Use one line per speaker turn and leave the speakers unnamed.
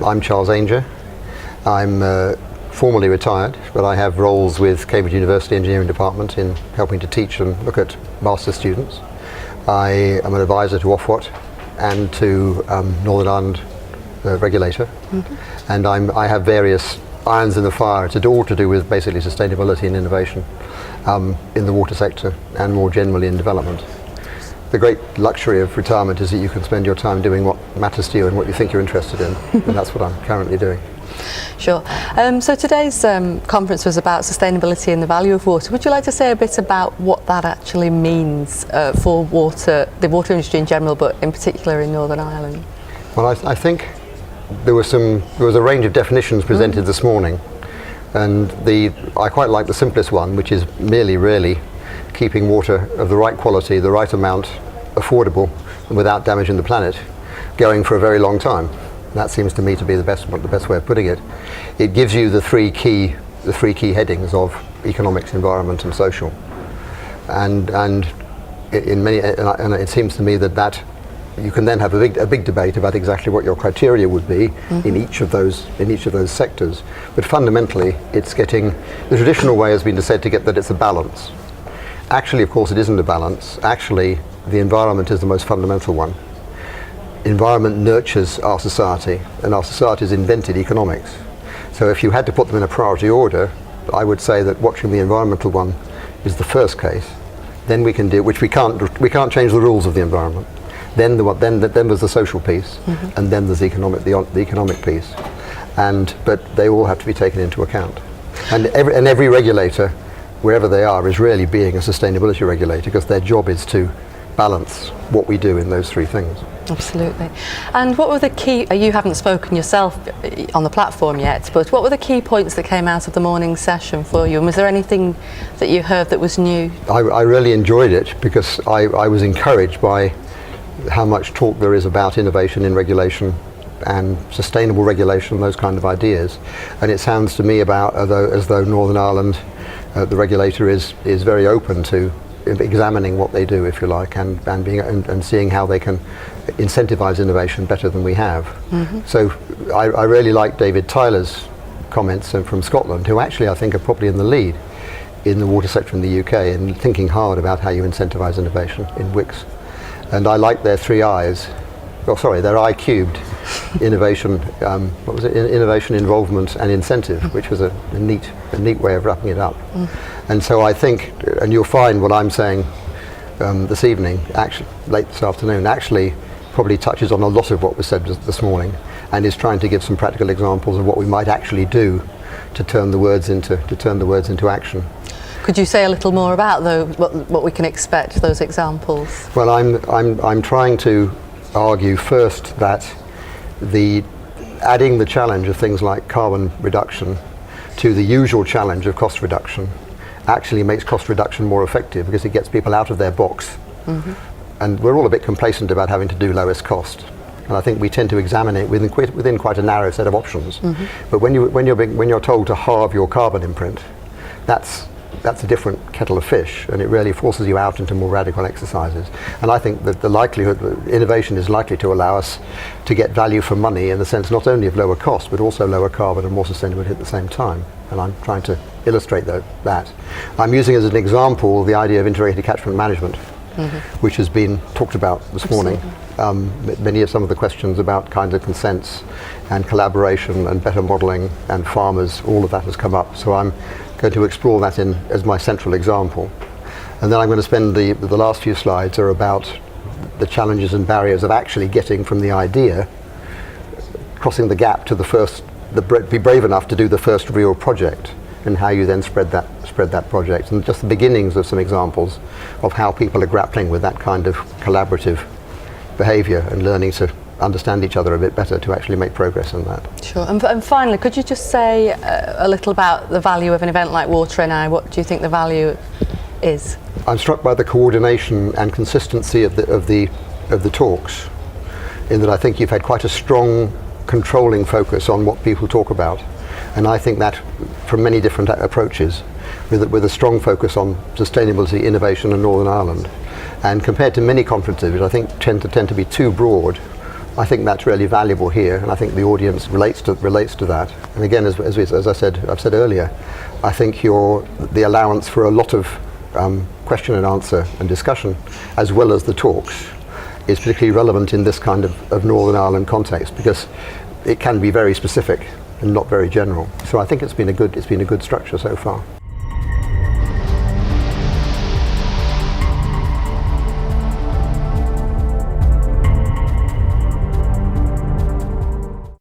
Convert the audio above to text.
I'm Charles Ainger. I'm formally retired, but I have roles with Cambridge University Engineering Department in helping to teach and look at master's students. I am an advisor to Ofwat and to Northern Ireland Regulator, and I have various irons in the fire all to do with basically sustainability and innovation in the water sector and more generally in development. The great luxury of retirement is that you can spend your time doing what matters to you and what you think you're interested in, and that's what I'm currently doing.
Sure. So today's conference was about sustainability and the value of water. Would you like to say a bit about what that actually means for the water industry in general, but in particular in Northern Ireland?
Well, I think there was a range of definitions presented this morning, and I quite like the simplest one, which is merely really keeping water of the right quality, the right amount, affordable, and without damaging the planet, going for a very long time. That seems to me to be the best way of putting it. It gives you the three key headings of economics, environment, and social. And it seems to me that you can then have a big debate about exactly what your criteria would be in each of those sectors. But fundamentally, it's getting, the traditional way has been said to get that it's a balance. Actually, of course, it isn't a balance. Actually, the environment is the most fundamental one. Environment nurtures our society, and our society has invented economics. So if you had to put them in a priority order, I would say that watching the environmental one is the first case. Then we can do, which we can't change the rules of the environment. Then there's the social piece, and then there's the economic piece. But they all have to be taken into account. And every regulator, wherever they are, is really being a sustainability regulator, because their job is to balance what we do in those three things.
Absolutely. And what were the key, you haven't spoken yourself on the platform yet, but what were the key points that came out of the morning session for you? And was there anything that you heard that was new? I
really enjoyed it, because I was encouraged by how much talk there is about innovation in regulation and sustainable regulation, those kind of ideas. And it sounds to me as though Northern Ireland, the regulator, is very open to examining what they do, if you like, and seeing how they can incentivize innovation better than we have. So I really like David Tyler's comments from Scotland, who actually I think are probably in the lead in the water sector in the UK and thinking hard about how you incentivize innovation in WICS. And I like their their I cubed innovation, innovation, involvement and incentive, which was a neat way of wrapping it up. And so I think, and you'll find what I'm saying this evening, actually late this afternoon, actually probably touches on a lot of what was said this morning, and is trying to give some practical examples of what we might actually do to turn the words into action.
Could you say a little more about what we can expect, those examples?
Well, I'm trying to argue first that adding the challenge of things like carbon reduction to the usual challenge of cost reduction actually makes cost reduction more effective, because it gets people out of their box. And we're all a bit complacent about having to do lowest cost. And I think we tend to examine it within quite a narrow set of options. But when you're told to halve your carbon imprint, that's a different kettle of fish, and it really forces you out into more radical exercises. And I think that the likelihood that innovation is likely to allow us to get value for money in the sense not only of lower cost, but also lower carbon and more sustainability at the same time. And I'm trying to illustrate that. I'm using as an example the idea of integrated catchment management, which has been talked about this morning. Many of some of the questions about kind of consents and collaboration and better modelling and farmers, all of that has come up. So I'm going to explore that as my central example. And then I'm going to spend the last few slides are about the challenges and barriers of actually getting from the idea, crossing the gap to be brave enough to do the first real project, and how you then spread that project, and just the beginnings of some examples of how people are grappling with that kind of collaborative behaviour and learning to understand each other a bit better to actually make progress in that.
Sure. And finally, could you just say a little about the value of an event like Water NI? What do you think the value is?
I'm struck by the coordination and consistency of the talks, in that I think you've had quite a strong controlling focus on what people talk about, and I think that from many different approaches, with a strong focus on sustainability, innovation in Northern Ireland, and compared to many conferences which I think tend to be too broad I think that's really valuable here, and I think the audience relates to that. And again, as I've said earlier, I think the allowance for a lot of question and answer and discussion, as well as the talks, is particularly relevant in this kind of Northern Ireland context, because it can be very specific and not very general. So I think it's been a good structure so far.